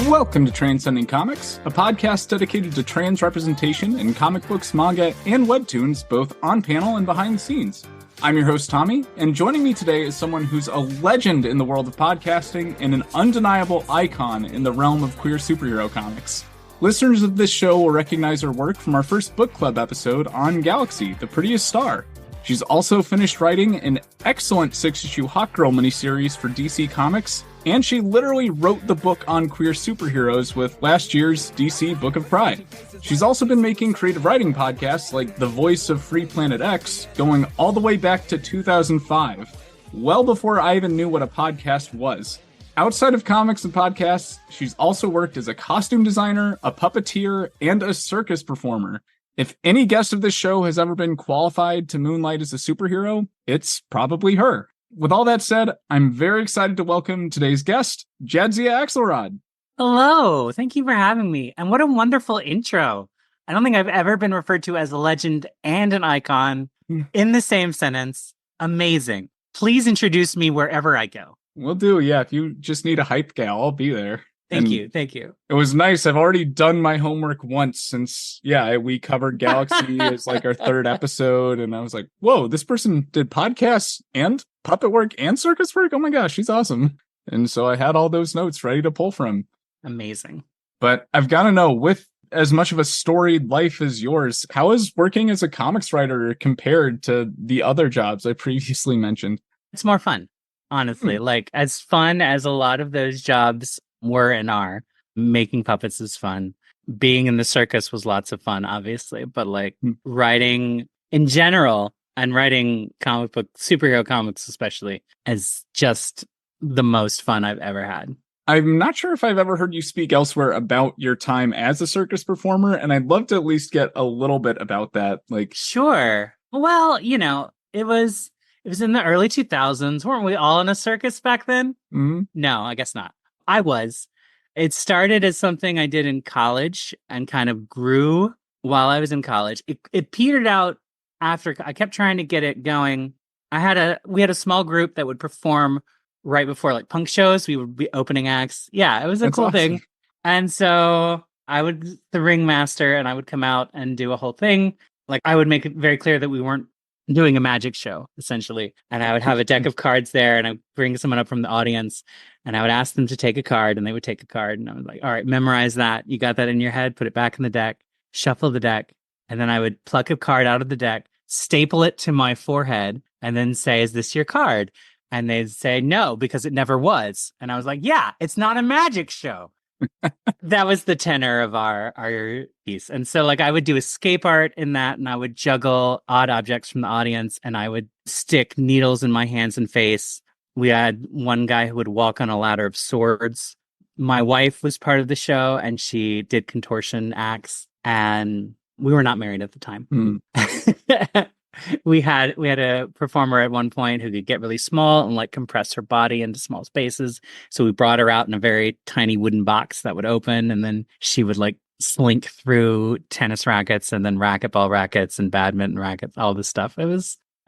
Welcome to Transcending Comics, a podcast dedicated to trans representation in comic books, manga, and webtoons, both on panel and behind the scenes. I'm your host, Tommy, and joining me today is someone who's a legend in the world of podcasting and an undeniable icon in the realm of queer superhero comics. Listeners of this show will recognize her work from our first book club episode on Galaxy, the Prettiest Star. She's also finished writing an excellent 6-issue Hawkgirl miniseries for DC Comics, and she literally wrote the book on queer superheroes with last year's DC Book of Pride. She's also been making creative writing podcasts like The Voice of Free Planet X, going all the way back to 2005, well before I even knew what a podcast was. Outside of comics and podcasts, she's also worked as a costume designer, a puppeteer, and a circus performer. If any guest of this show has ever been qualified to moonlight as a superhero, it's probably her. With all that said, I'm very excited to welcome today's guest, Jadzia Axelrod. Hello, thank you for having me. And what a wonderful intro. I don't think I've ever been referred to as a legend and an icon in the same sentence. Amazing. Please introduce me wherever I go. Will do, yeah. If you just need a hype gal, I'll be there. Thank you. It was nice. I've already done my homework once since, we covered Galaxy as like our third episode. And I was like, whoa, this person did podcasts and puppet work and circus work? Oh my gosh, she's awesome. And so I had all those notes ready to pull from. Amazing. But I've got to know, with as much of a storied life as yours, how is working as a comics writer compared to the other jobs I previously mentioned? It's more fun, honestly. Like, as fun as a lot of those jobs were and are, making puppets is fun. Being in the circus was lots of fun, obviously. But like writing in general and writing comic book, superhero comics especially, is just the most fun I've ever had. I'm not sure if I've ever heard you speak elsewhere about your time as a circus performer, and I'd love to at least get a little bit about that. Like, sure. Well, it was in the early 2000s. Weren't we all in a circus back then? Mm-hmm. No, I guess not. I was. It started as something I did in college and kind of grew while I was in college. It petered out after I kept trying to get it going. We had a small group that would perform right before like punk shows. We would be opening acts. Yeah, it was a cool thing. And so I would the ringmaster and I would come out and do a whole thing. Like, I would make it very clear that we weren't doing a magic show, essentially. And I would have a deck of cards there, and I'd bring someone up from the audience, and I would ask them to take a card, and they would take a card. And I was like, all right, memorize that. You got that in your head, put it back in the deck, shuffle the deck. And then I would pluck a card out of the deck, staple it to my forehead, and then say, is this your card? And they'd say no, because it never was. And I was like, yeah, it's not a magic show. That was the tenor of our piece. And so like I would do escape art in that, and I would juggle odd objects from the audience, and I would stick needles in my hands and face. We had one guy who would walk on a ladder of swords. My wife was part of the show, and she did contortion acts, and we were not married at the time. We had a performer at one point who could get really small and like compress her body into small spaces. So we brought her out in a very tiny wooden box that would open, and then she would like slink through tennis rackets and then racquetball rackets and badminton rackets, all this stuff. I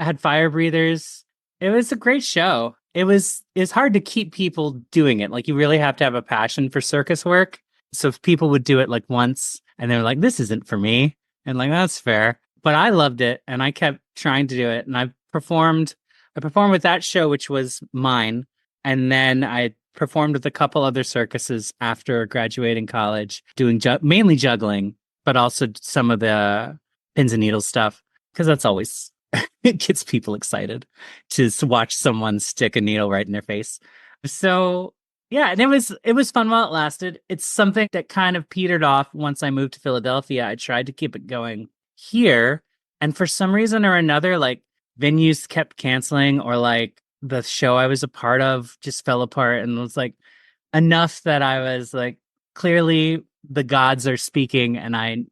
had fire breathers. It was a great show. It's hard to keep people doing it. Like, you really have to have a passion for circus work. So if people would do it like once and they were like, this isn't for me, and like, that's fair. But I loved it, and I kept trying to do it. And I performed with that show, which was mine. And then I performed with a couple other circuses after graduating college, doing mainly juggling, but also some of the pins and needles stuff, because that's always it gets people excited to watch someone stick a needle right in their face. So yeah, and it was fun while it lasted. It's something that kind of petered off once I moved to Philadelphia. I tried to keep it going here, and for some reason or another, like, venues kept canceling, or like the show I was a part of just fell apart, and it was like enough that I was like, clearly the gods are speaking, and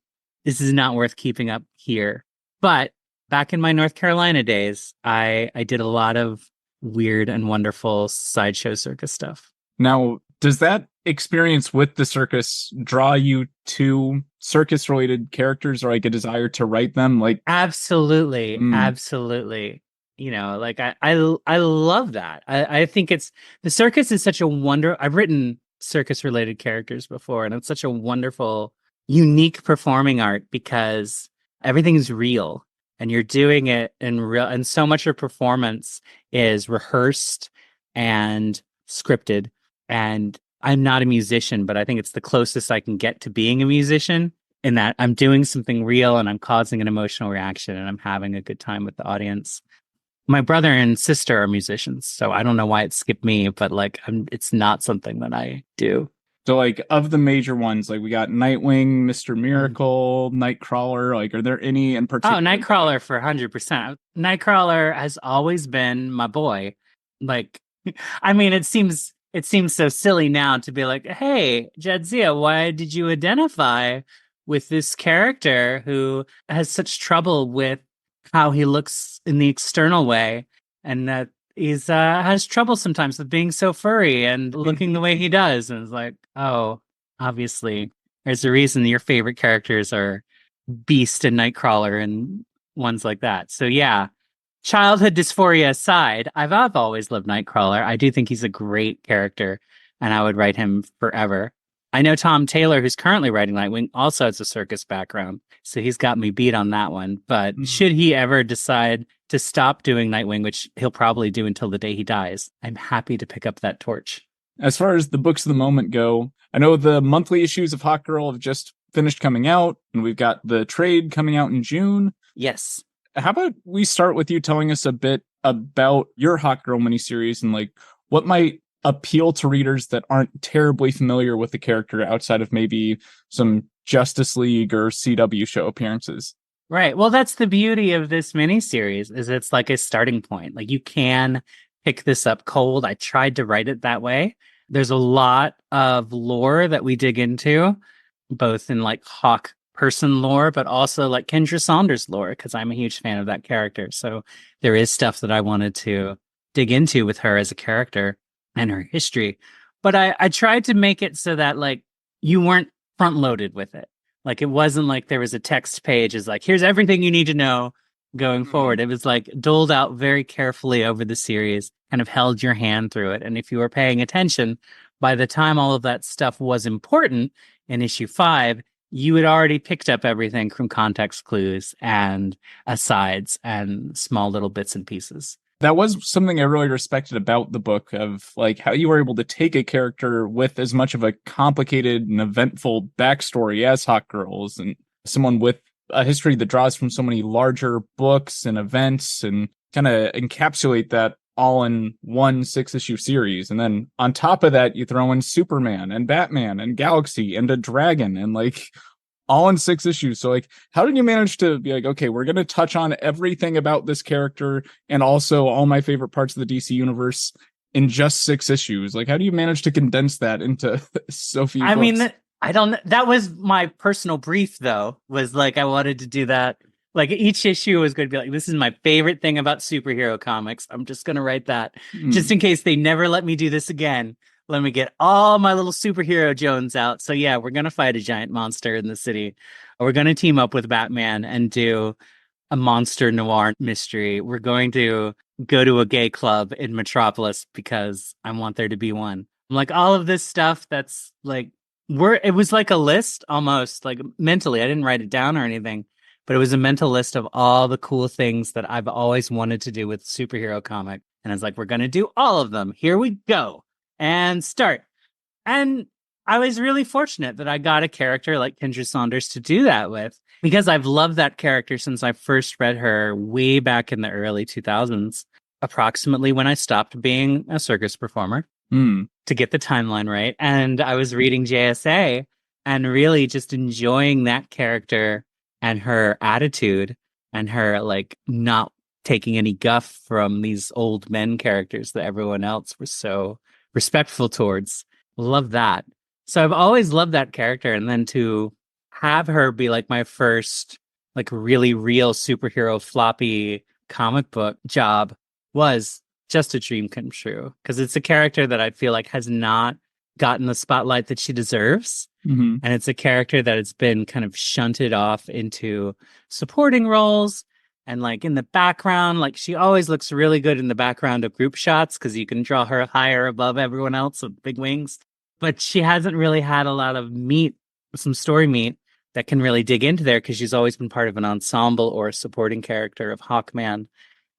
this is not worth keeping up here. But back in my North Carolina days, I did a lot of weird and wonderful sideshow circus stuff. Now, does that experience with the circus draw you to circus related characters, or like a desire to write them? Like, absolutely. Like I love that. I think the circus is such a wonder. I've written circus related characters before, and it's such a wonderful, unique performing art because everything is real and you're doing it in real, and so much of performance is rehearsed and scripted. And I'm not a musician, but I think it's the closest I can get to being a musician in that I'm doing something real and I'm causing an emotional reaction and I'm having a good time with the audience. My brother and sister are musicians, so I don't know why it skipped me, but like it's not something that I do. So, like, of the major ones, like, we got Nightwing, Mr. Miracle, Nightcrawler. Like, are there any in Oh, particular? Nightcrawler for 100%. Nightcrawler has always been my boy. Like, I mean, it seems so silly now to be like, hey, Jadzia, why did you identify with this character who has such trouble with how he looks in the external way, and that he's has trouble sometimes with being so furry and looking the way he does? And it's like, oh, obviously, there's a reason your favorite characters are Beast and Nightcrawler and ones like that. So yeah, childhood dysphoria aside, I've always loved Nightcrawler. I do think he's a great character, and I would write him forever. I know Tom Taylor, who's currently writing Nightwing, also has a circus background, so he's got me beat on that one. But should he ever decide to stop doing Nightwing, which he'll probably do until the day he dies, I'm happy to pick up that torch. As far as the books of the moment go, I know the monthly issues of Hawkgirl have just finished coming out, and we've got the trade coming out in June. Yes. How about we start with you telling us a bit about your Hawkgirl miniseries and like what might appeal to readers that aren't terribly familiar with the character outside of maybe some Justice League or CW show appearances. Right. Well, that's the beauty of this miniseries, is it's like a starting point. Like you can pick this up cold. I tried to write it that way. There's a lot of lore that we dig into, both in like Hawk person lore, but also like Kendra Saunders lore, because I'm a huge fan of that character. So there is stuff that I wanted to dig into with her as a character and her history. But I tried to make it so that like you weren't front loaded with it. Like it wasn't like there was a text page is like, here's everything you need to know going forward. It was like doled out very carefully over the series, kind of held your hand through it. And if you were paying attention, by the time all of that stuff was important in issue 5, you had already picked up everything from context clues and asides and small little bits and pieces. That was something I really respected about the book, of like how you were able to take a character with as much of a complicated and eventful backstory as Hawkgirl's, and someone with a history that draws from so many larger books and events, and kind of encapsulate that all in one 6-issue series. And then on top of that, you throw in Superman and Batman and Galaxy and a dragon, and like all in 6 issues. So like, how did you manage to be like, okay, we're going to touch on everything about this character and also all my favorite parts of the DC universe in just 6 issues? Like, how do you manage to condense that into so few books? I mean, I don't, that was my personal brief though, was like, I wanted to do that. Like each issue was going to be like, this is my favorite thing about superhero comics. I'm just going to write that just in case they never let me do this again. Let me get all my little superhero Jones out. So yeah, we're going to fight a giant monster in the city. We're going to team up with Batman and do a monster noir mystery. We're going to go to a gay club in Metropolis because I want there to be one. Like all of this stuff that's like, it was like a list almost, like mentally. I didn't write it down or anything, but it was a mental list of all the cool things that I've always wanted to do with superhero comic. And it's like, we're going to do all of them. Here we go. And start. And I was really fortunate that I got a character like Kendra Saunders to do that with, because I've loved that character since I first read her way back in the early 2000s, approximately when I stopped being a circus performer, to get the timeline right. And I was reading JSA and really just enjoying that character and her attitude and her like not taking any guff from these old men characters that everyone else was so respectful towards. Love that. So I've always loved that character. And then to have her be like my first like really real superhero floppy comic book job was just a dream come true, because it's a character that I feel like has not gotten the spotlight that she deserves. And it's a character that has been kind of shunted off into supporting roles and like in the background. Like she always looks really good in the background of group shots because you can draw her higher above everyone else with big wings. but she hasn't really had a lot of meat, some story meat that can really dig into there because she's always been part of an ensemble or a supporting character of Hawkman.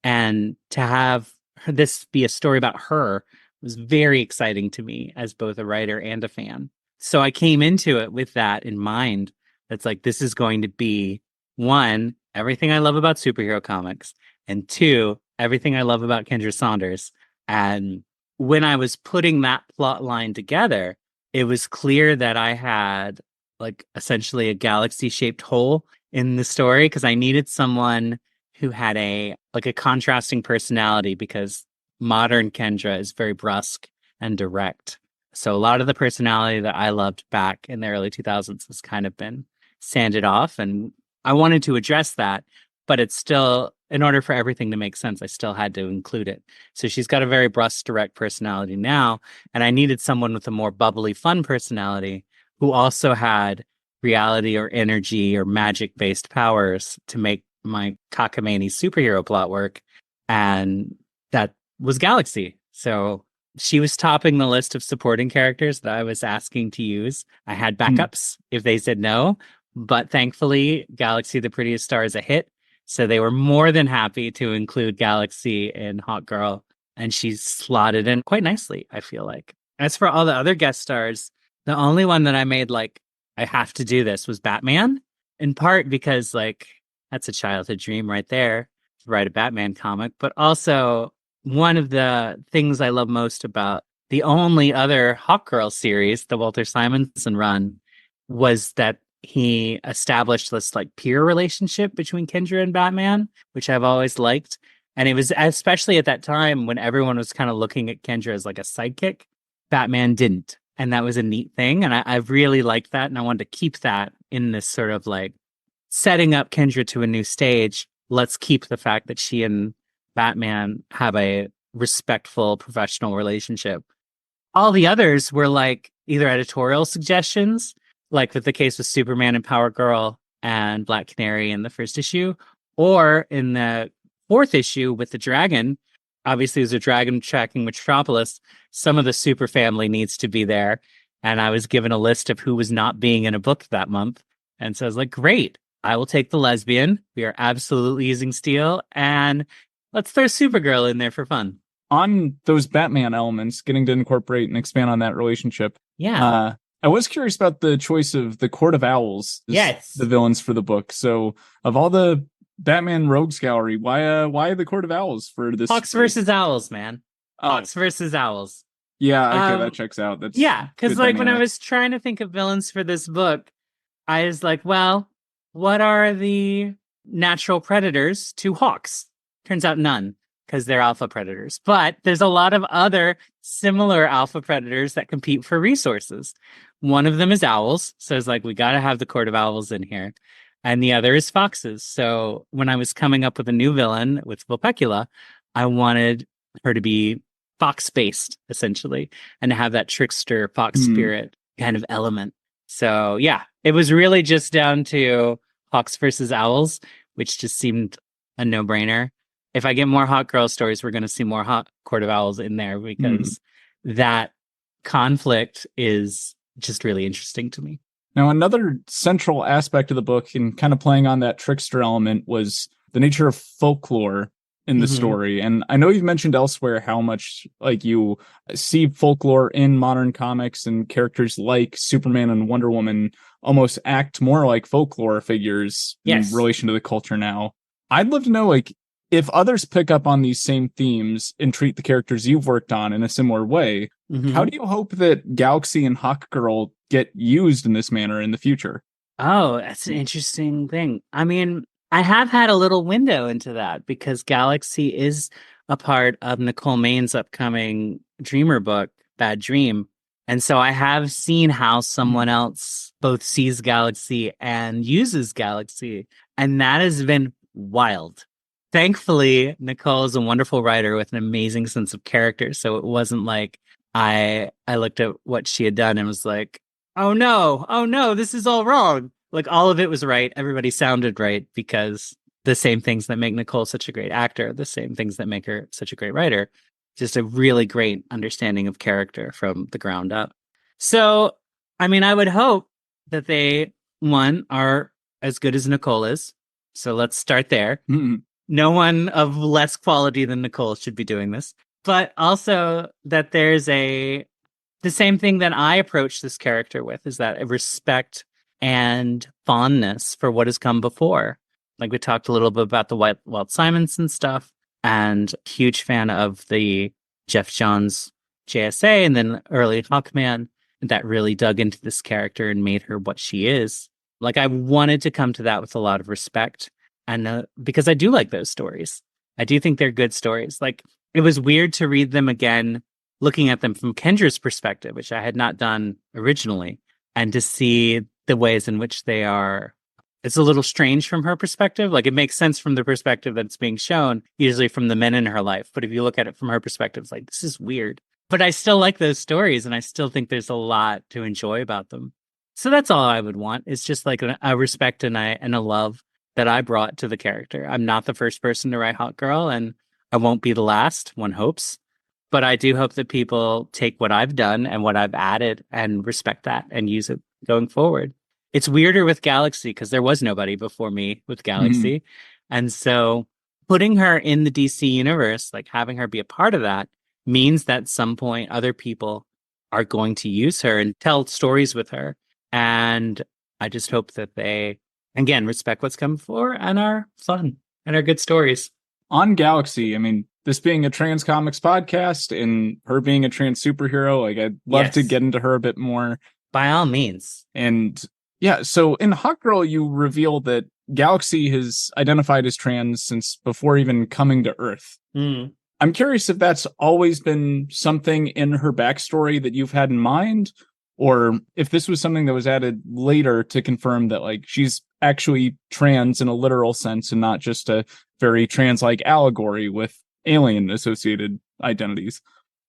And to have this be a story about her was very exciting to me as both a writer and a fan. So I came into it with that in mind. That's like, this is going to be one, everything I love about superhero comics, and two, everything I love about Kendra Saunders. And when I was putting that plot line together, it was clear that I had like essentially a galaxy shaped hole in the story because I needed someone who had a like a contrasting personality because modern Kendra is very brusque and direct. So a lot of the personality that I loved back in the early 2000s has kind of been sanded off, and I wanted to address that, but it's still, in order for everything to make sense, I still had to include it. So she's got a very brusque, direct personality now, and I needed someone with a more bubbly, fun personality who also had reality or energy or magic based powers to make my cockamamie superhero plot work. And that was Galaxy. So she was topping the list of supporting characters that I was asking to use. I had backups if they said no, but thankfully, Galaxy the Prettiest Star is a hit. So they were more than happy to include Galaxy in Hawkgirl, and she's slotted in quite nicely, I feel like. As for all the other guest stars, the only one that I made like, I have to do this was Batman, in part because like that's a childhood dream right there to write a Batman comic. But also, one of the things I love most about the only other Hawkgirl series, the Walter Simonson run, was that he established this like peer relationship between Kendra and Batman, which I've always liked. And it was especially at that time when everyone was kind of looking at Kendra as like a sidekick, Batman didn't. And that was a neat thing. And I really liked that. And I wanted to keep that in this sort of like setting up Kendra to a new stage. Let's keep the fact that she and Batman have a respectful professional relationship. All the others were like either editorial suggestions, like with the case with Superman and Power Girl and Black Canary in the first issue, or in the fourth issue with the dragon. Obviously, there's a dragon tracking Metropolis. Some of the super family needs to be there. And I was given a list of who was not being in a book that month. And so I was like, great, I will take the lesbian. We are absolutely using steel. And let's throw Supergirl in there for fun. On those Batman elements, getting to incorporate and expand on that relationship. Yeah. I was curious about the choice of the Court of Owls as Yes. the villains for the book. So of all the Batman rogues gallery, why the Court of Owls for this? Hawks versus Owls, man. Oh. Hawks versus Owls. Yeah, okay, that checks out. That's yeah, because like dynamic. when I was trying to think of villains for this book, I was like, well, what are the natural predators to hawks? Turns out none, because they're alpha predators. But there's a lot of other similar alpha predators that compete for resources. One of them is owls. So it's like, we got to have the Court of Owls in here. And the other is foxes. So when I was coming up with a new villain with Vulpecula, I wanted her to be fox-based, essentially, and to have that trickster fox spirit kind of element. So yeah, it was really just down to Hawks versus Owls, which just seemed a no-brainer. If I get more Hawkgirl stories, we're going to see more Court of Owls in there because that conflict is just really interesting to me. Now, another central aspect of the book, and kind of playing on that trickster element, was the nature of folklore in the story. And I know you've mentioned elsewhere how much like you see folklore in modern comics, and characters like Superman and Wonder Woman almost act more like folklore figures in relation to the culture now. I'd love to know, like, if others pick up on these same themes and treat the characters you've worked on in a similar way, how do you hope that Galaxy and Hawkgirl get used in this manner in the future? Oh, that's an interesting thing. I mean, I have had a little window into that because Galaxy is a part of Nicole Main's upcoming Dreamer book, Bad Dream. And so I have seen how someone else both sees Galaxy and uses Galaxy. And that has been wild. Thankfully, Nicole is a wonderful writer with an amazing sense of character. So it wasn't like I looked at what she had done and was like, oh no, this is all wrong. Like all of it was right. Everybody sounded right because the same things that make Nicole such a great actor, the same things that make her such a great writer, just a really great understanding of character from the ground up. So, I mean, I would hope that they, one, are as good as Nicole is. So let's start there. Mhm. No one of less quality than Nicole should be doing this. But also that there's the same thing that I approach this character with is that a respect and fondness for what has come before. Like we talked a little bit about the Walt Simonson stuff, and huge fan of the Jeff Johns JSA and then early Hawkman that really dug into this character and made her what she is. Like I wanted to come to that with a lot of respect, and because I do like those stories. I do think they're good stories. Like it was weird to read them again looking at them from Kendra's perspective, which I had not done originally, and to see the ways in which they are, it's a little strange from her perspective. Like it makes sense from the perspective that's being shown, usually from the men in her life. But if you look at it from her perspective, it's like, this is weird. But I still like those stories, and I still think there's a lot to enjoy about them. So that's all I would want. It's just like a respect and a love that I brought to the character. I'm not the first person to write Hawkgirl, and I won't be the last, one hopes. But I do hope that people take what I've done and what I've added and respect that and use it going forward. It's weirder with Galaxy because there was nobody before me with Galaxy. And so putting her in the DC universe, like having her be a part of that, means that at some point other people are going to use her and tell stories with her. And I just hope that they, again, respect what's come before and are fun and are good stories. On Galaxy, I mean, this being a trans comics podcast and her being a trans superhero, like I'd love to get into her a bit more. By all means. And yeah, so in Hawkgirl, you reveal that Galaxy has identified as trans since before even coming to Earth. I'm curious if that's always been something in her backstory that you've had in mind, or if this was something that was added later to confirm that like she's actually trans in a literal sense and not just a very trans-like allegory with alien associated identities.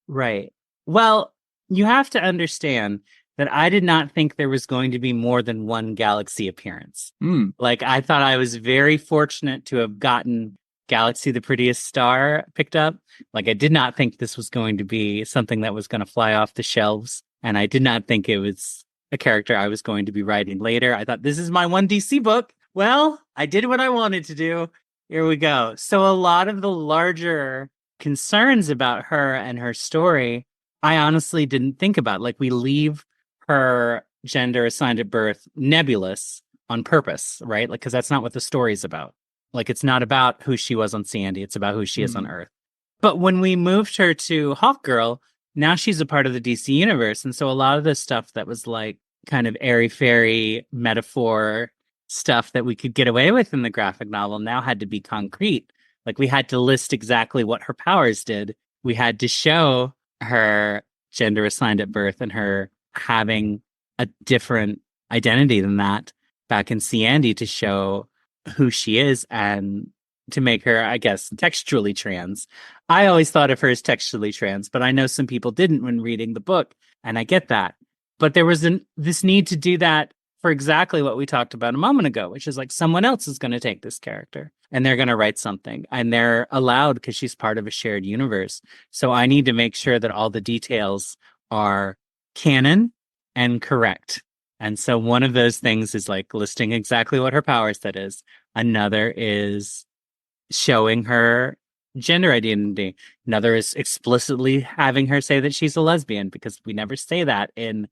Right. Well, you have to understand that I did not think there was going to be more than one Galaxy appearance. Like I thought I was very fortunate to have gotten Galaxy, the Prettiest Star picked up. Like I did not think this was going to be something that was going to fly off the shelves. And I did not think it was a character I was going to be writing later. I thought, this is my one DC book. Well, I did what I wanted to do. Here we go. So a lot of the larger concerns about her and her story, I honestly didn't think about. Like we leave her gender assigned at birth nebulous on purpose, right? Like, because that's not what the story's about. Like, it's not about who she was on Sandy. It's about who she is on Earth. But when we moved her to Hawkgirl, now she's a part of the DC universe. And so a lot of the stuff that was like kind of airy-fairy metaphor stuff that we could get away with in the graphic novel now had to be concrete. Like we had to list exactly what her powers did. We had to show her gender assigned at birth and her having a different identity than that back in Sandy to show who she is and to make her, I guess, textually trans. I always thought of her as textually trans, but I know some people didn't when reading the book, and I get that. But there was this need to do that for exactly what we talked about a moment ago, which is like someone else is going to take this character and they're going to write something, and they're allowed because she's part of a shared universe. So I need to make sure that all the details are canon and correct. And so one of those things is like listing exactly what her power set is. Another is showing her gender identity. Another is explicitly having her say that she's a lesbian, because we never say that in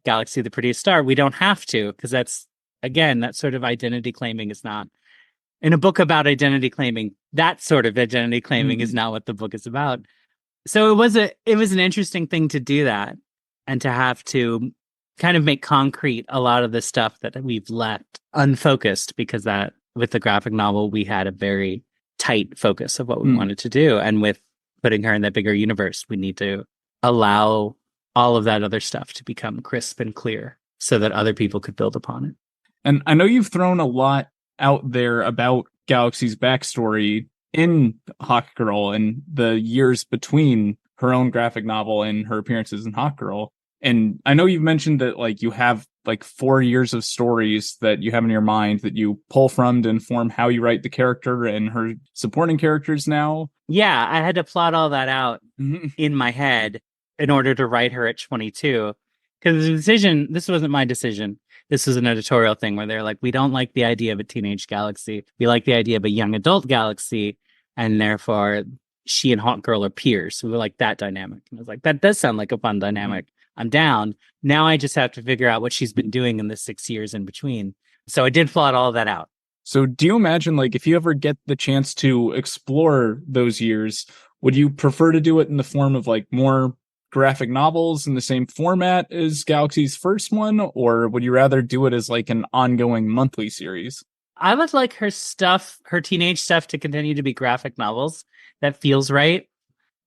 Galaxy, the Prettiest Star. We don't have to, because that's, again, that sort of identity claiming is not, in a book about identity claiming, that sort of identity claiming is not what the book is about. So it was an interesting thing to do that, and to have to kind of make concrete a lot of the stuff that we've left unfocused, because that with the graphic novel, we had a very tight focus of what we wanted to do. And with putting her in that bigger universe, we need to allow all of that other stuff to become crisp and clear so that other people could build upon it. And I know you've thrown a lot out there about Galaxy's backstory in Hawkgirl and the years between her own graphic novel and her appearances in Hawkgirl. And I know you've mentioned that like you have like 4 years of stories that you have in your mind that you pull from to inform how you write the character and her supporting characters now. Yeah, I had to plot all that out in my head in order to write her at 22, Because the decision, this wasn't my decision. This was an editorial thing where they're like, we don't like the idea of a teenage galaxy. We like the idea of a young adult galaxy. And therefore, she and Hawkgirl are peers. So we like that dynamic. And I was like, that does sound like a fun dynamic. I'm down. Now I just have to figure out what she's been doing in the 6 years in between. So I did plot all of that out. So do you imagine, like, if you ever get the chance to explore those years, would you prefer to do it in the form of, like, more graphic novels in the same format as Galaxy's first one? Or would you rather do it as, like, an ongoing monthly series? I would like her stuff, her teenage stuff, to continue to be graphic novels. That feels right.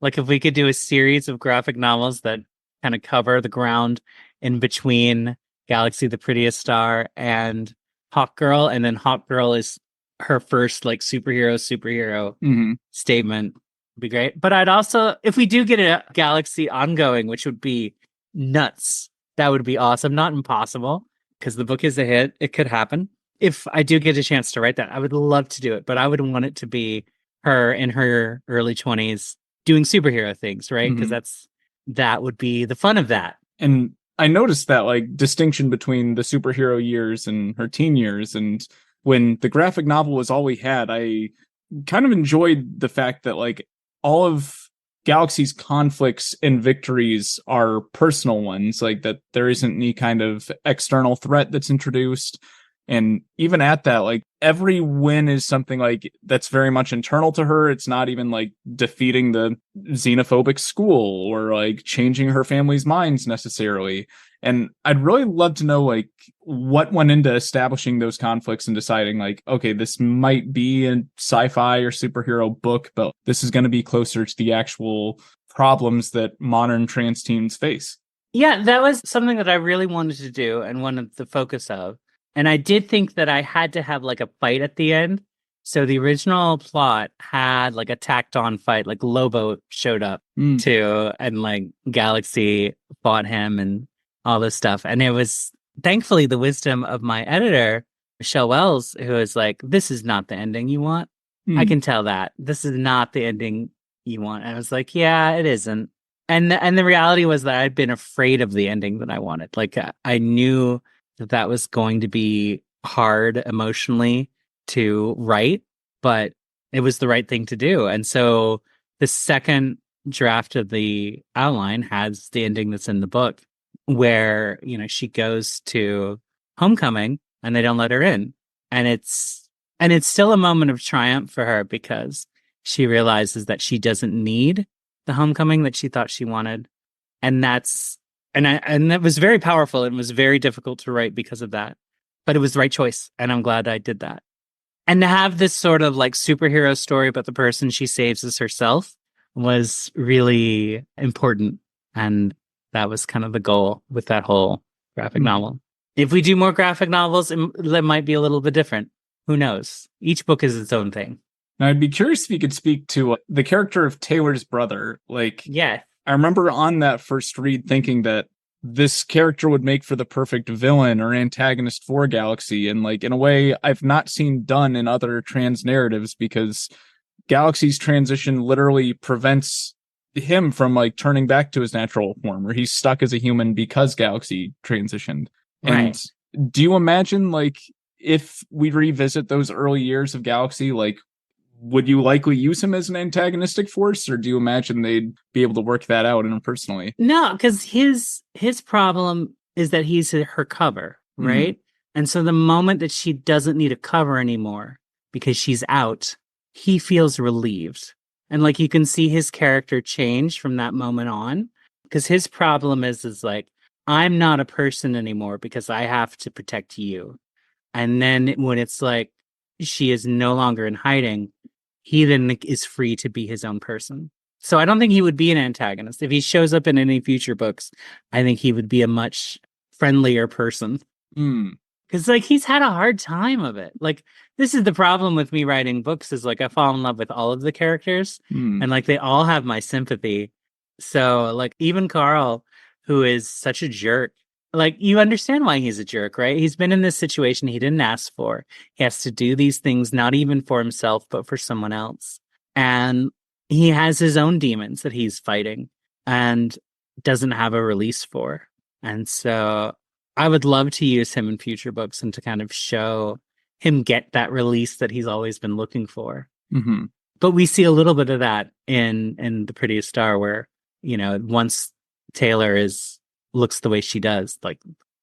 Like if we could do a series of graphic novels that kind of cover the ground in between Galaxy, the Prettiest Star, and Hawkgirl, and then Hawkgirl is her first like superhero statement, would be great. But I'd also, if we do get a Galaxy ongoing, which would be nuts, that would be awesome. Not impossible, because the book is a hit. It could happen. If I do get a chance to write that, I would love to do it, but I would want it to be her in her early 20s doing superhero things, right? Because that would be the fun of that. And I noticed that like distinction between the superhero years and her teen years. And when the graphic novel was all we had, I kind of enjoyed the fact that like all of Galaxy's conflicts and victories are personal ones, like that there isn't any kind of external threat that's introduced. And even at that, like every win is something like that's very much internal to her. It's not even like defeating the xenophobic school or like changing her family's minds necessarily. And I'd really love to know like what went into establishing those conflicts and deciding like, okay, this might be a sci-fi or superhero book, but this is going to be closer to the actual problems that modern trans teens face. Yeah, that was something that I really wanted to do and wanted the focus of. And I did think that I had to have like a fight at the end. So the original plot had like a tacked on fight, like Lobo showed up too, and like Galaxy fought him and all this stuff. And it was thankfully the wisdom of my editor, Michelle Wells, who was like, this is not the ending you want. I can tell that. This is not the ending you want. And I was like, yeah, it isn't. And the reality was that I'd been afraid of the ending that I wanted. Like I knew that was going to be hard emotionally to write, but it was the right thing to do. And so the second draft of the outline has the ending that's in the book where, you know, she goes to homecoming and they don't let her in. And it's still a moment of triumph for her because she realizes that she doesn't need the homecoming that she thought she wanted. And that was very powerful and was very difficult to write because of that. But it was the right choice, and I'm glad I did that. And to have this sort of like superhero story, but the person she saves is herself, was really important. And that was kind of the goal with that whole graphic novel. If we do more graphic novels, that might be a little bit different. Who knows? Each book is its own thing. Now, I'd be curious if you could speak to the character of Taylor's brother. Like, yeah. I remember on that first read thinking that this character would make for the perfect villain or antagonist for Galaxy. And like, in a way I've not seen done in other trans narratives, because Galaxy's transition literally prevents him from like turning back to his natural form, or he's stuck as a human because Galaxy transitioned. And do you imagine like if we revisit those early years of Galaxy, like would you likely use him as an antagonistic force, or do you imagine they'd be able to work that out interpersonally? No, because his problem is that he's her cover, right? And so the moment that she doesn't need a cover anymore because she's out, he feels relieved. And like you can see his character change from that moment on, because his problem is like, I'm not a person anymore because I have to protect you. And then when it's like she is no longer in hiding, he then is free to be his own person. So I don't think he would be an antagonist. If he shows up in any future books, I think he would be a much friendlier person. Because like he's had a hard time of it. Like this is the problem with me writing books, is like I fall in love with all of the characters and like they all have my sympathy. So like even Carl, who is such a jerk, like you understand why he's a jerk, right? He's been in this situation he didn't ask for. He has to do these things not even for himself, but for someone else. And he has his own demons that he's fighting and doesn't have a release for. And so I would love to use him in future books and to kind of show him get that release that he's always been looking for. Mm-hmm. But we see a little bit of that in The Prettiest Star, where, once Taylor looks the way she does, like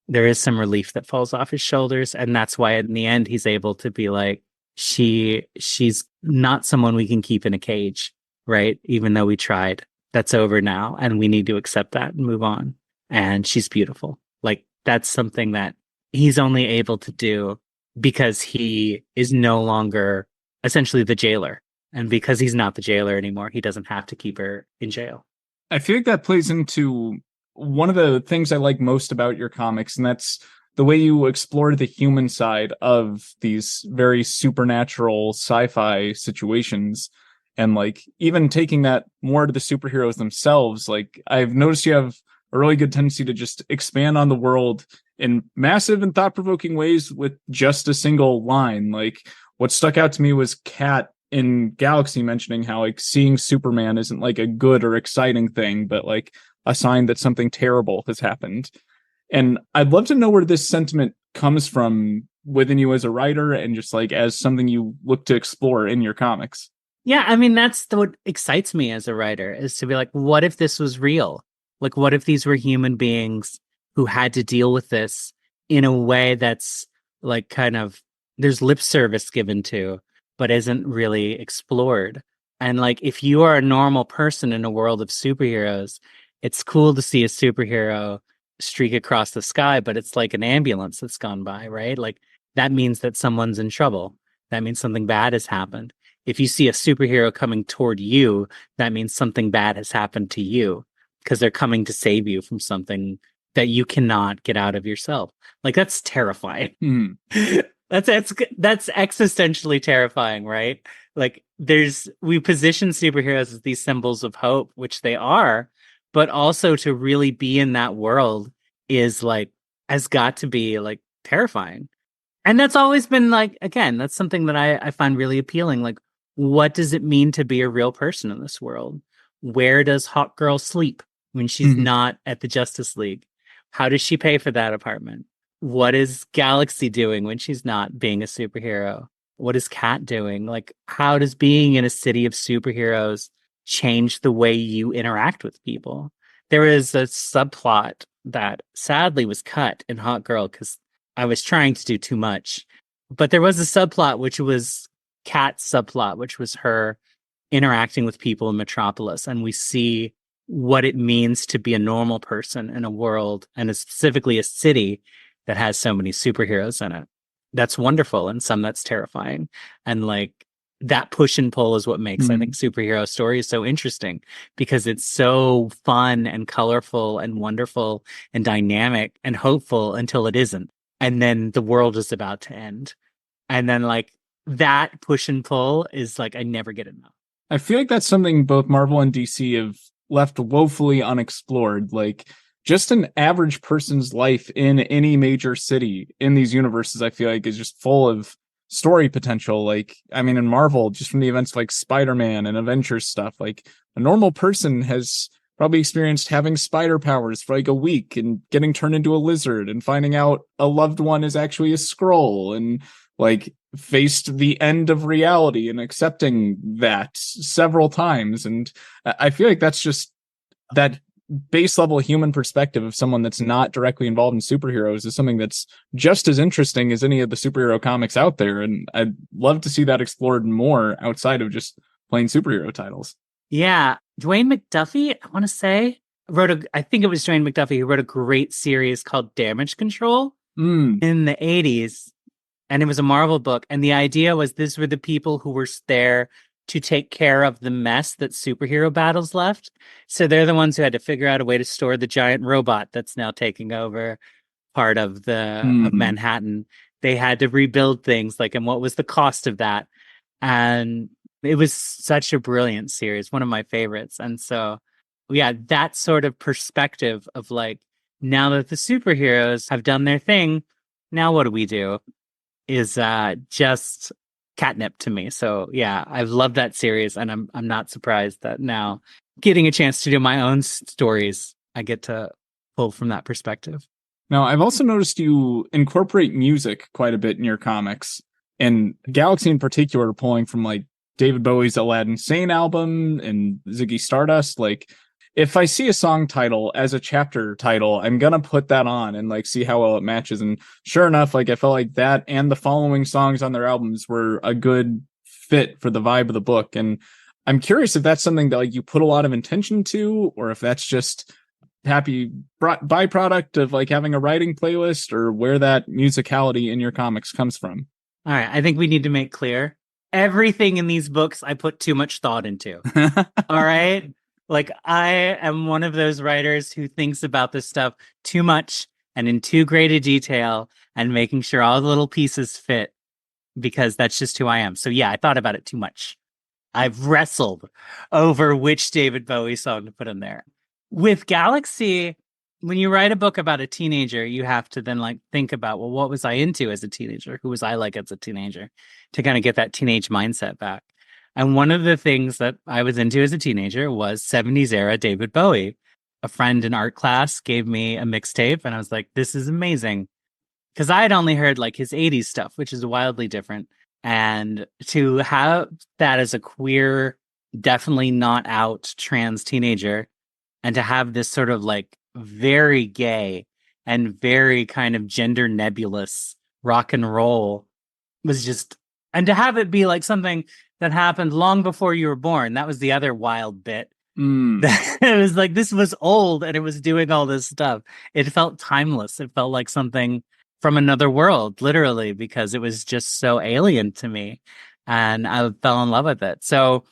there is some relief that falls off his shoulders. And that's why in the end he's able to be like, she's not someone we can keep in a cage, right? Even though we tried. That's over now, and we need to accept that and move on. And she's beautiful. Like that's something that he's only able to do because he is no longer essentially the jailer. And because he's not the jailer anymore, he doesn't have to keep her in jail. I feel like that plays into one of the things I like most about your comics, and that's the way you explore the human side of these very supernatural sci-fi situations. And like even taking that more to the superheroes themselves, like I've noticed you have a really good tendency to just expand on the world in massive and thought-provoking ways with just a single line. Like what stuck out to me was Kat in Galaxy mentioning how like seeing Superman isn't like a good or exciting thing, but like a sign that something terrible has happened. And I'd love to know where this sentiment comes from within you as a writer and just like as something you look to explore in your comics. Yeah, I mean, that's what excites me as a writer, is to be like, what if this was real? Like, what if these were human beings who had to deal with this in a way that's like kind of, there's lip service given to, but isn't really explored. And like, if you are a normal person in a world of superheroes, it's cool to see a superhero streak across the sky, but it's like an ambulance that's gone by, right? Like, that means that someone's in trouble. That means something bad has happened. If you see a superhero coming toward you, that means something bad has happened to you because they're coming to save you from something that you cannot get out of yourself. Like that's terrifying. That's existentially terrifying, right? Like we position superheroes as these symbols of hope, which they are, but also to really be in that world is like has got to be like terrifying. And that's always been like, again, that's something that I find really appealing. Like, what does it mean to be a real person in this world? Where does Hawkgirl sleep when she's not at the Justice League? How does she pay for that apartment? What is Galaxy doing when she's not being a superhero? What is Kat doing? Like, how does being in a city of superheroes change the way you interact with people? There is a subplot that sadly was cut in Hawkgirl because I was trying to do too much. But there was a subplot, which was Kat's subplot, which was her interacting with people in Metropolis. And we see what it means to be a normal person in a world, and specifically a city that has so many superheroes in it. That's wonderful, and some that's terrifying. And like that push and pull is what makes, I think, superhero stories so interesting, because it's so fun and colorful and wonderful and dynamic and hopeful until it isn't. And then the world is about to end. And then like that push and pull is like, I never get enough. I feel like that's something both Marvel and DC have left woefully unexplored. Like just an average person's life in any major city in these universes, I feel like is just full of story potential. Like, I mean, in Marvel, just from the events like Spider-Man and Avengers stuff, like a normal person has probably experienced having spider powers for like a week and getting turned into a lizard and finding out a loved one is actually a Skrull, and like faced the end of reality and accepting that several times. And I feel like that's just that base level human perspective of someone that's not directly involved in superheroes is something that's just as interesting as any of the superhero comics out there. And I'd love to see that explored more outside of just plain superhero titles. Yeah. Dwayne McDuffie, I want to say, I think it was Dwayne McDuffie who wrote a great series called Damage Control in the 80s. And it was a Marvel book. And the idea was these were the people who were there to take care of the mess that superhero battles left. So they're the ones who had to figure out a way to store the giant robot that's now taking over part of of Manhattan. They had to rebuild things, like, and what was the cost of that? And it was such a brilliant series, one of my favorites. And so, yeah, that sort of perspective of like, now that the superheroes have done their thing, now what do we do? Is just catnip to me. So yeah, I've loved that series, and I'm not surprised that now getting a chance to do my own stories, I get to pull from that perspective. Now, I've also noticed you incorporate music quite a bit in your comics, and Galaxy in particular, pulling from like David Bowie's Aladdin Sane album and Ziggy Stardust. Like, if I see a song title as a chapter title, I'm gonna put that on and like see how well it matches. And sure enough, like I felt like that and the following songs on their albums were a good fit for the vibe of the book. And I'm curious if that's something that like you put a lot of intention to, or if that's just happy byproduct of like having a writing playlist, or where that musicality in your comics comes from. All right, I think we need to make clear everything in these books I put too much thought into. All right, like I am one of those writers who thinks about this stuff too much and in too great a detail, and making sure all the little pieces fit, because that's just who I am. So yeah, I thought about it too much. I've wrestled over which David Bowie song to put in there. With Galaxy, when you write a book about a teenager, you have to then like think about, well, what was I into as a teenager? Who was I like as a teenager? To kind of get that teenage mindset back. And one of the things that I was into as a teenager was 70s era David Bowie. A friend in art class gave me a mixtape, and I was like, this is amazing. Because I had only heard like his 80s stuff, which is wildly different. And to have that as a queer, definitely not out trans teenager, and to have this sort of like very gay and very kind of gender nebulous rock and roll was just, and to have it be like something that happened long before you were born. That was the other wild bit. It was like, this was old and it was doing all this stuff. It felt timeless. It felt like something from another world, literally, because it was just so alien to me. And I fell in love with it. So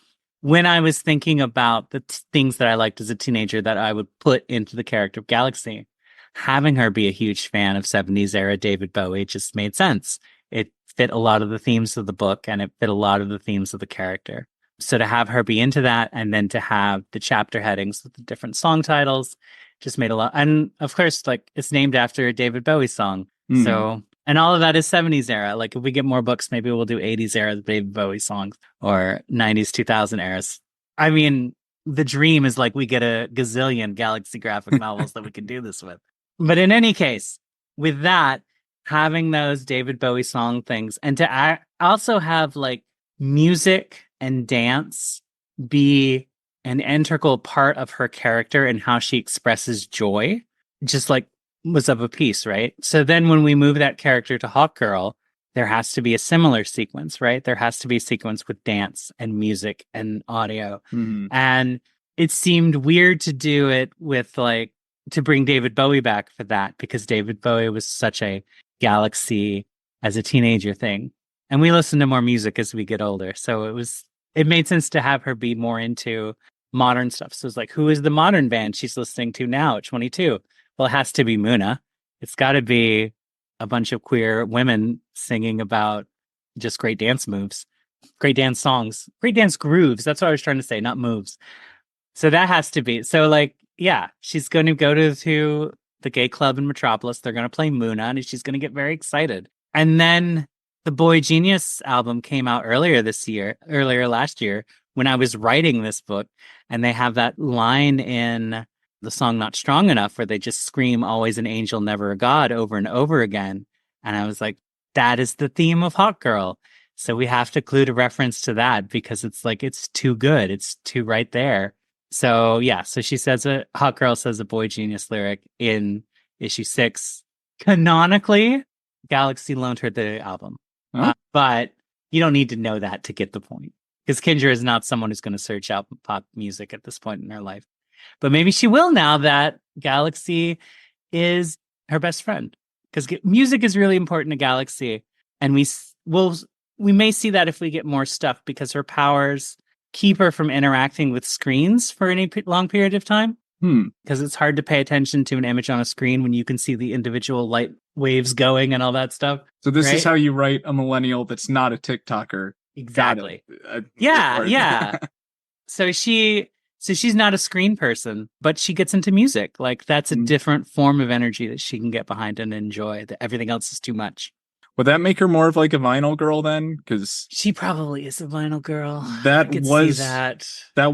when I was thinking about the things that I liked as a teenager that I would put into the character of Galaxy, having her be a huge fan of 70s era David Bowie just made sense. It fit a lot of the themes of the book, and it fit a lot of the themes of the character. So to have her be into that, and then to have the chapter headings with the different song titles, just made a lot. And of course, like, it's named after a David Bowie song. So, and all of that is 70s era. Like, if we get more books, maybe we'll do 80s era David Bowie songs, or 90s, 2000 eras. I mean, the dream is like we get a gazillion Galaxy graphic novels that we can do this with. But in any case, with that, having those David Bowie song things, and to also have like music and dance be an integral part of her character and how she expresses joy, just like was of a piece, right? So then when we move that character to Hawkgirl, there has to be a similar sequence, right? There has to be a sequence with dance and music and audio. And it seemed weird to do it with like, to bring David Bowie back for that, because David Bowie was such a Galaxy as a teenager thing. And we listen to more music as we get older. So it made sense to have her be more into modern stuff. So it's like, who is the modern band she's listening to now at 22? Well, it has to be Muna. It's got to be a bunch of queer women singing about just great dance moves, great dance songs, great dance grooves. That's what I was trying to say, not moves. So that has to be. So like, yeah, she's going to go to the gay club in Metropolis. They're going to play Muna, and she's going to get very excited. And then the Boy Genius album came out earlier last year, when I was writing this book, and they have that line in the song Not Strong Enough where they just scream always an angel, never a god over and over again. And I was like, that is the theme of Hawkgirl. So we have to include a reference to that, because it's like, it's too good. It's too right there. So yeah, so she says Hawkgirl says a Boy Genius lyric in issue 6. Canonically, Galaxy loaned her the album. But you don't need to know that to get the point, because Kendra is not someone who's going to search out pop music at this point in her life. But maybe she will, now that Galaxy is her best friend, because music is really important to Galaxy. And we may see that if we get more stuff, because her powers keep her from interacting with screens for any long period of time. Because it's hard to pay attention to an image on a screen when you can see the individual light waves going and all that stuff. So this is how you write a millennial that's not a TikToker. Exactly. Yeah. So she's not a screen person, but she gets into music. Like, that's a different form of energy that she can get behind and enjoy. That everything else is too much. Would that make her more of like a vinyl girl then? Because she probably is a vinyl girl. That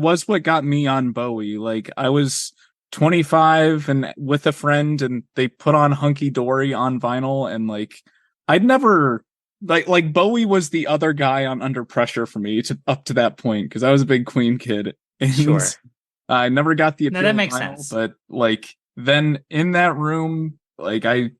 was what got me on Bowie. Like, I was 25 and with a friend, and they put on Hunky Dory on vinyl, and like I'd never like Bowie was the other guy on Under Pressure for me to up to that point because I was a big Queen kid, Sure. and I never got the No, that appeal of makes vinyl, sense. but like then in that room, like I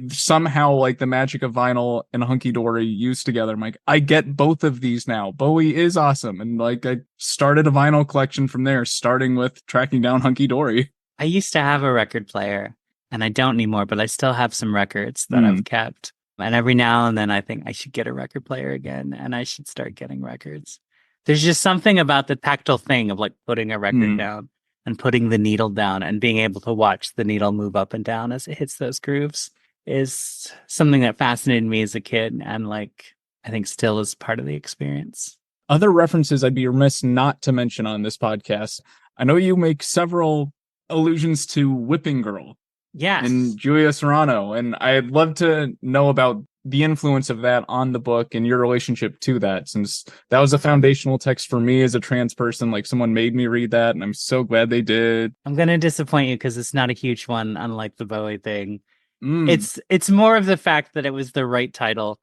somehow like the magic of vinyl and Hunky Dory used together. I'm like, I get both of these now. Bowie is awesome. And like I started a vinyl collection from there, starting with tracking down Hunky Dory. I used to have a record player and I don't anymore, but I still have some records that Hmm. I've kept. And every now and then I think I should get a record player again and I should start getting records. There's just something about the tactile thing of like putting a record Hmm. down and putting the needle down and being able to watch the needle move up and down as it hits those grooves is something that fascinated me as a kid and like I think still is part of the experience. Other references I'd be remiss not to mention on this podcast. I know you make several allusions to Whipping Girl Yes. and Julia Serrano, and I'd love to know about the influence of that on the book and your relationship to that, since that was a foundational text for me as a trans person. Like someone made me read that, and I'm so glad they did. I'm gonna disappoint you because it's not a huge one, unlike the Bowie thing. Mm. It's more of the fact that it was the right title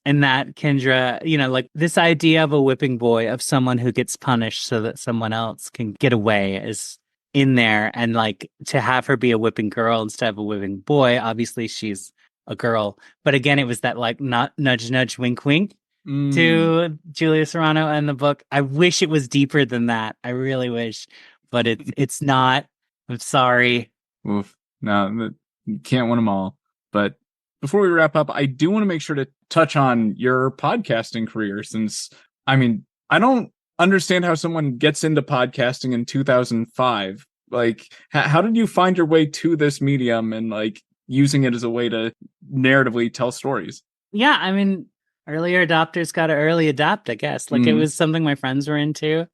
and that Kendra, like this idea of a whipping boy, of someone who gets punished so that someone else can get away is in there. And like to have her be a whipping girl instead of a whipping boy, obviously she's a girl. But again, it was that like not nudge, nudge, wink, wink Mm. to Julia Serrano and the book. I wish it was deeper than that. I really wish, but it's not. I'm sorry. Oof. No, you can't win them all. But before we wrap up, I do want to make sure to touch on your podcasting career, since, I mean, I don't understand how someone gets into podcasting in 2005. Like, how did you find your way to this medium and like using it as a way to narratively tell stories? Yeah, I mean, earlier adopters got to early adopt, I guess. Like it Mm. was something my friends were into,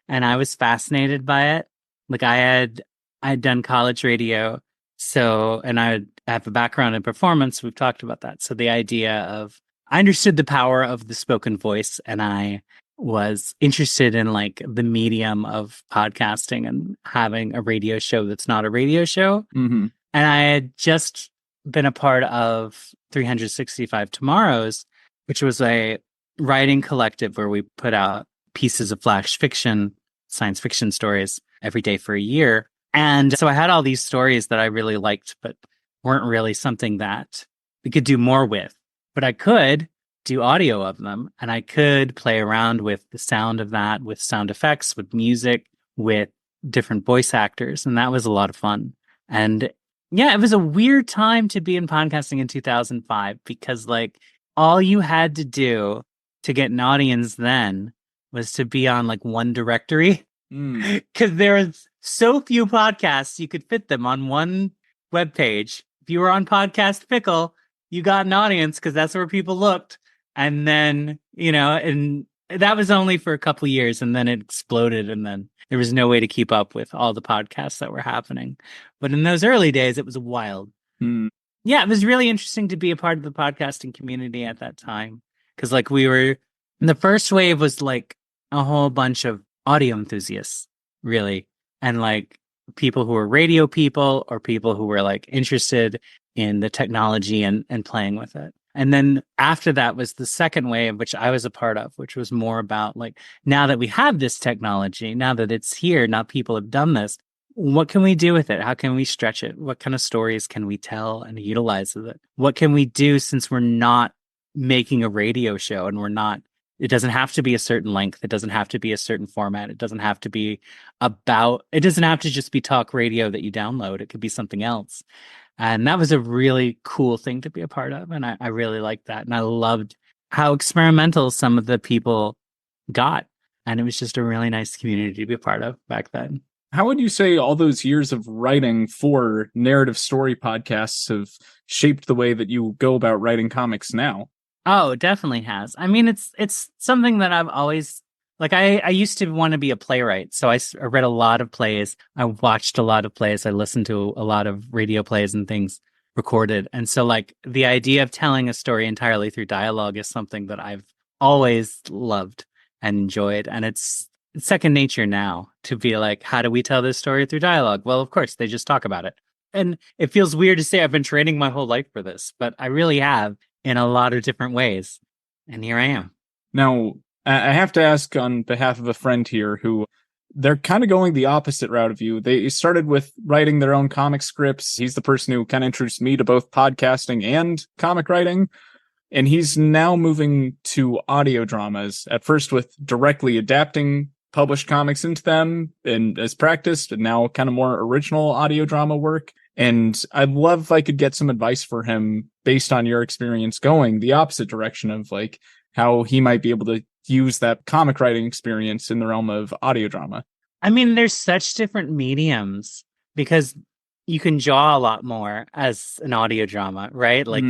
and I was fascinated by it. Like I had done college radio, so and I have a background in performance. We've talked about that. So the idea of I understood the power of the spoken voice, and I was interested in like the medium of podcasting and having a radio show that's not a radio show. Hmm. And I had just been a part of 365 Tomorrows, which was a writing collective where we put out pieces of flash fiction, science fiction stories every day for a year. And so I had all these stories that I really liked, but weren't really something that we could do more with. But I could do audio of them and I could play around with the sound of that, with sound effects, with music, with different voice actors. And that was a lot of fun. And yeah, it was a weird time to be in podcasting in 2005 because like all you had to do to get an audience then was to be on like one directory Mm. because there was so few podcasts you could fit them on one web page. If you were on Podcast Pickle, you got an audience because that's where people looked. And then, and that was only for a couple years and then it exploded and then there was no way to keep up with all the podcasts that were happening. But in those early days, it was wild. Mm. Yeah, it was really interesting to be a part of the podcasting community at that time. Because, like, the first wave was like a whole bunch of audio enthusiasts, really. And like people who were radio people or people who were like interested in the technology and playing with it. And then after that was the second wave, which I was a part of, which was more about like, now that we have this technology, now that it's here, now people have done this, what can we do with it? How can we stretch it? What kind of stories can we tell and utilize with it? What can we do since we're not making a radio show and it doesn't have to be a certain length. It doesn't have to be a certain format. It doesn't have to just be talk radio that you download. It could be something else. And that was a really cool thing to be a part of. And I really liked that. And I loved how experimental some of the people got. And it was just a really nice community to be a part of back then. How would you say all those years of writing for narrative story podcasts have shaped the way that you go about writing comics now? Oh, it definitely has. I mean, it's something that I've always like. I used to want to be a playwright, so I read a lot of plays. I watched a lot of plays. I listened to a lot of radio plays and things recorded. And so, like, the idea of telling a story entirely through dialogue is something that I've always loved and enjoyed. And it's second nature now to be like, how do we tell this story through dialogue? Well, of course, they just talk about it. And it feels weird to say I've been training my whole life for this, but I really have in a lot of different ways. And here I am. Now, I have to ask on behalf of a friend here who they're kind of going the opposite route of you. They started with writing their own comic scripts. He's the person who kind of introduced me to both podcasting and comic writing. And he's now moving to audio dramas, at first with directly adapting published comics into them and as practiced, and now kind of more original audio drama work. And I'd love if I could get some advice for him based on your experience going the opposite direction of like how he might be able to use that comic writing experience in the realm of audio drama. I mean, there's such different mediums because you can draw a lot more as an audio drama, right? Like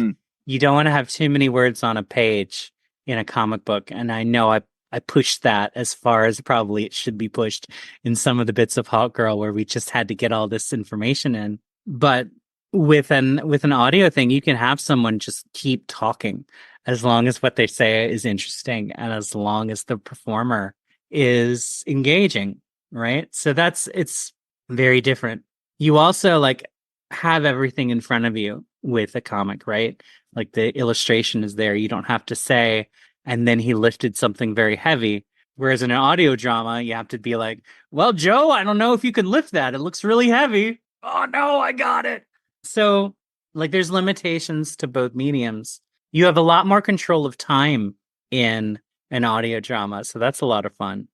you don't want to have too many words on a page in a comic book. And I know I pushed that as far as probably it should be pushed in some of the bits of Hawkgirl where we just had to get all this information in. But with an audio thing, you can have someone just keep talking as long as what they say is interesting and as long as the performer is engaging, right? So it's very different. You also like have everything in front of you with a comic, right? Like the illustration is there. You don't have to say, and then he lifted something very heavy. Whereas in an audio drama, you have to be like, well, Joe, I don't know if you can lift that. It looks really heavy. Oh no, I got it. So like there's limitations to both mediums. You have a lot more control of time in an audio drama. So that's a lot of fun.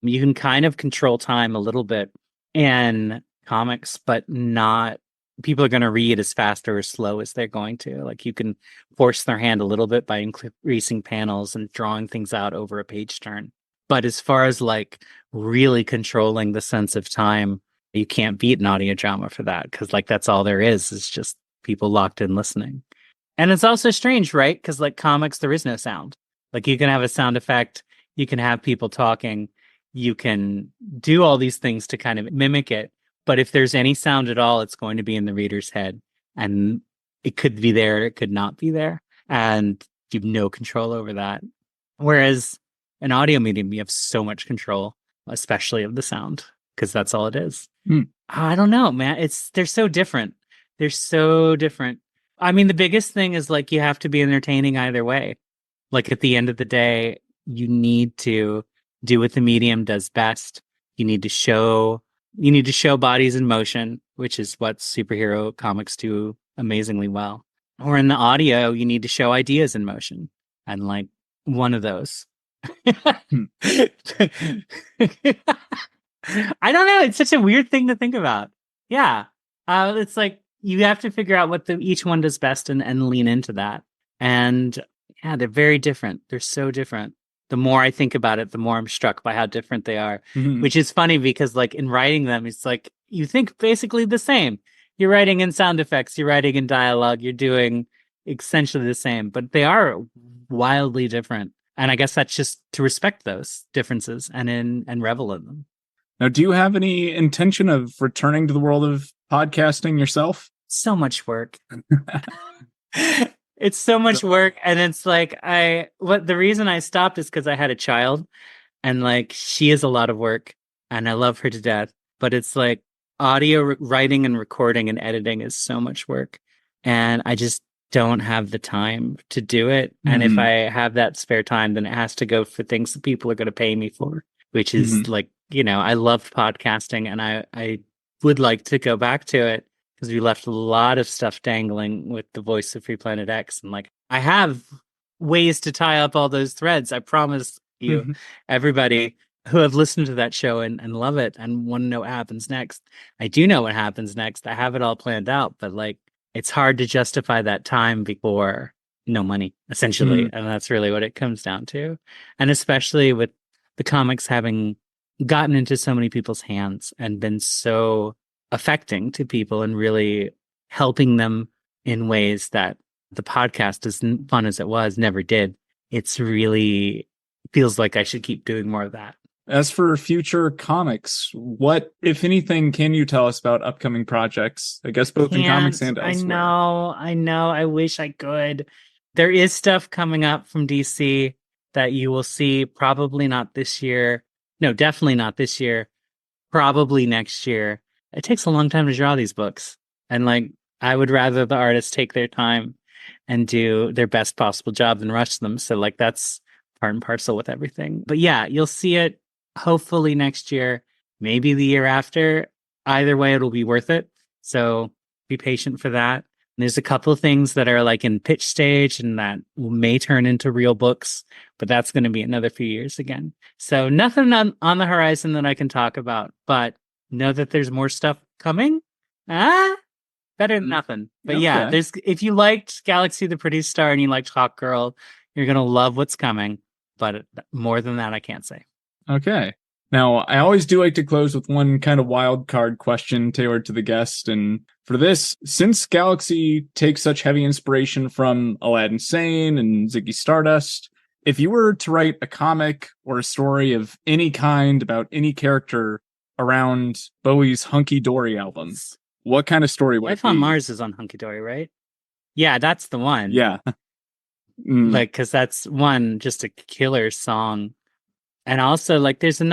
You can kind of control time a little bit in comics, but not people are going to read as fast or as slow as they're going to. Like you can force their hand a little bit by increasing panels and drawing things out over a page turn. But as far as like really controlling the sense of time, you can't beat an audio drama for that because like that's all there is just people locked in listening. And it's also strange, right? Because like comics, there is no sound. Like you can have a sound effect, you can have people talking, you can do all these things to kind of mimic it. But if there's any sound at all, it's going to be in the reader's head. And it could be there, it could not be there. And you have no control over that. Whereas an audio medium, you have so much control, especially of the sound, because that's all it is. I don't know, man. They're so different. They're so different. I mean, the biggest thing is like you have to be entertaining either way. Like at the end of the day, you need to do what the medium does best. You need to show bodies in motion, which is what superhero comics do amazingly well. Or in the audio, you need to show ideas in motion. And like one of those. I don't know. It's such a weird thing to think about. Yeah. It's like you have to figure out what each one does best and lean into that. And yeah, they're very different. They're so different. The more I think about it, the more I'm struck by how different they are, which is funny because like in writing them, it's like you think basically the same. You're writing in sound effects, you're writing in dialogue, you're doing essentially the same, but they are wildly different. And I guess that's just to respect those differences and revel in them. Now, do you have any intention of returning to the world of podcasting yourself? So much work. It's so much work. And it's like, the reason I stopped is because I had a child and like, she is a lot of work and I love her to death, but it's like audio writing and recording and editing is so much work. And I just don't have the time to do it. And if I have that spare time, then it has to go for things that people are going to pay me for, which is like, I loved podcasting and I would like to go back to it because we left a lot of stuff dangling with the voice of Free Planet X. And like, I have ways to tie up all those threads. I promise you, everybody who have listened to that show and love it and want to know what happens next. I do know what happens next. I have it all planned out, but like, it's hard to justify that time before no money, essentially. And that's really what it comes down to. And especially with the comics having gotten into so many people's hands and been so affecting to people and really helping them in ways that the podcast, as fun as it was, never did. It's really feels like I should keep doing more of that. As for future comics, what, if anything, can you tell us about upcoming projects? I guess both in comics and elsewhere. I know. I wish I could. There is stuff coming up from DC that you will see, probably not this year, No, definitely not this year. Probably next year. It takes a long time to draw these books. And like, I would rather the artists take their time and do their best possible job than rush them. So like, that's part and parcel with everything. But yeah, you'll see it hopefully next year, maybe the year after. Either way, it'll be worth it. So be patient for that. And there's a couple of things that are like in pitch stage and that may turn into real books, but that's going to be another few years again. So nothing on the horizon that I can talk about, but know that there's more stuff coming. Better than nothing. But yeah, there's, if you liked Galaxy the Prettiest Star and you liked Hawkgirl, you're going to love what's coming. But more than that, I can't say. Okay. Now, I always do like to close with one kind of wild card question tailored to the guest. And for this, since Galaxy takes such heavy inspiration from Aladdin Sane and Ziggy Stardust, if you were to write a comic or a story of any kind about any character around Bowie's Hunky Dory albums, what kind of story would it be? Life on Mars is on Hunky Dory, right? Yeah, that's the one. Yeah. Like, because that's one, just a killer song. And also, like, there's a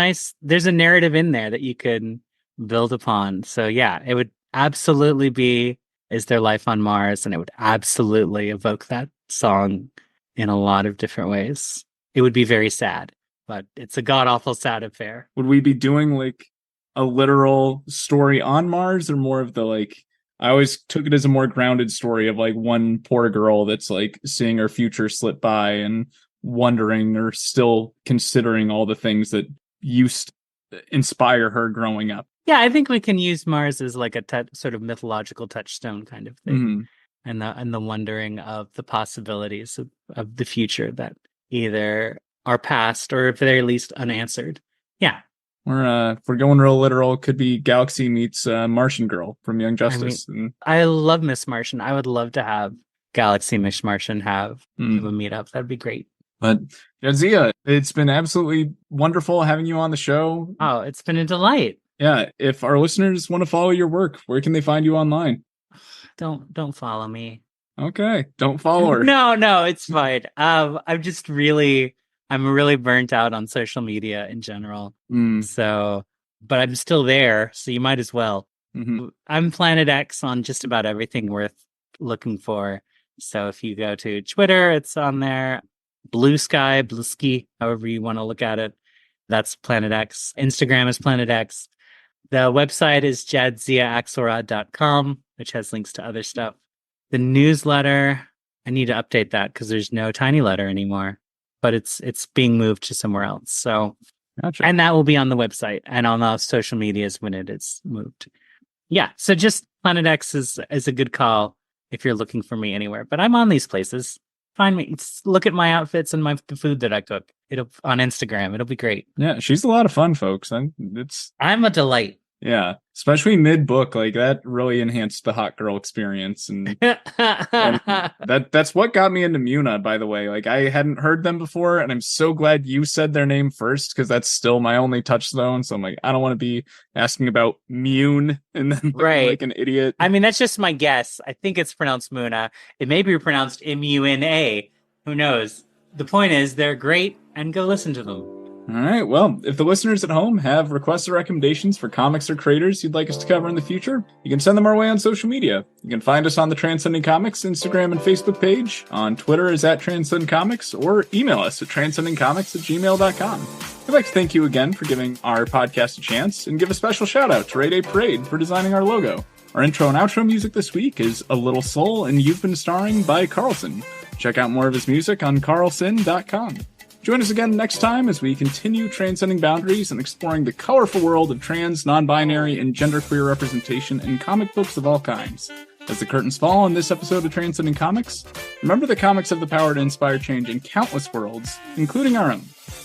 narrative in there that you could build upon. So yeah, it would absolutely be Is There Life on Mars? And it would absolutely evoke that song in a lot of different ways. It would be very sad, but it's a god-awful sad affair. Would we be doing, like, a literal story on Mars, or more of the, like, I always took it as a more grounded story of, like, one poor girl that's, like, seeing her future slip by and wondering or still considering all the things that used to inspire her growing up. Yeah, I think we can use Mars as like a sort of mythological touchstone kind of thing. And the wondering of the possibilities of the future that either are past or at the very least unanswered. Yeah. Or if we're going real literal, could be Galaxy meets Martian Girl from Young Justice. I love Miss Martian. I would love to have Galaxy Miss Martian have a meetup. That'd be great. But Jadzia, it's been absolutely wonderful having you on the show. Oh, it's been a delight. Yeah, if our listeners want to follow your work, where can they find you online? Don't follow me. Okay, don't follow her. No, it's fine. I'm really burnt out on social media in general. So, but I'm still there, so you might as well. I'm Planet X on just about everything worth looking for. So if you go to Twitter, it's on there. Blue Sky, Bluesky, however you want to look at it. That's Planet X. Instagram is Planet X. The website is jadziaaxelrod.com, which has links to other stuff. The newsletter, I need to update that because there's no Tiny Letter anymore, but it's being moved to somewhere else. So, gotcha. And that will be on the website and on the social medias when it is moved. Yeah, so just Planet X is a good call if you're looking for me anywhere. But I'm on these places. Find me. Look at my outfits and the food that I cook. It'll on Instagram. It'll be great. Yeah, she's a lot of fun, folks. I'm a delight. Yeah, especially mid-book, like that really enhanced the Hawkgirl experience, and that's what got me into Muna. By the way, like I hadn't heard them before, and I'm so glad you said their name first because that's still my only touchstone. So I'm like, I don't want to be asking about Mune and then like an idiot. I mean, that's just my guess. I think it's pronounced Muna. It may be pronounced Muna. Who knows? The point is, they're great, and go listen to them. All right. Well, if the listeners at home have requests or recommendations for comics or creators you'd like us to cover in the future, you can send them our way on social media. You can find us on the Transcending Comics Instagram and Facebook page. On Twitter is @TranscendComics, or email us at transcendingcomics@gmail.com. I'd like to thank you again for giving our podcast a chance, and give a special shout out to Ray Day Parade for designing our logo. Our intro and outro music this week is A Little Soul and You've Been Starring by Carlson. Check out more of his music on carlson.com. Join us again next time as we continue transcending boundaries and exploring the colorful world of trans, non-binary, and genderqueer representation in comic books of all kinds. As the curtains fall on this episode of Transcending Comics, remember that comics have the power to inspire change in countless worlds, including our own.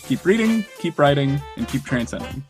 Keep reading, keep writing, and keep transcending.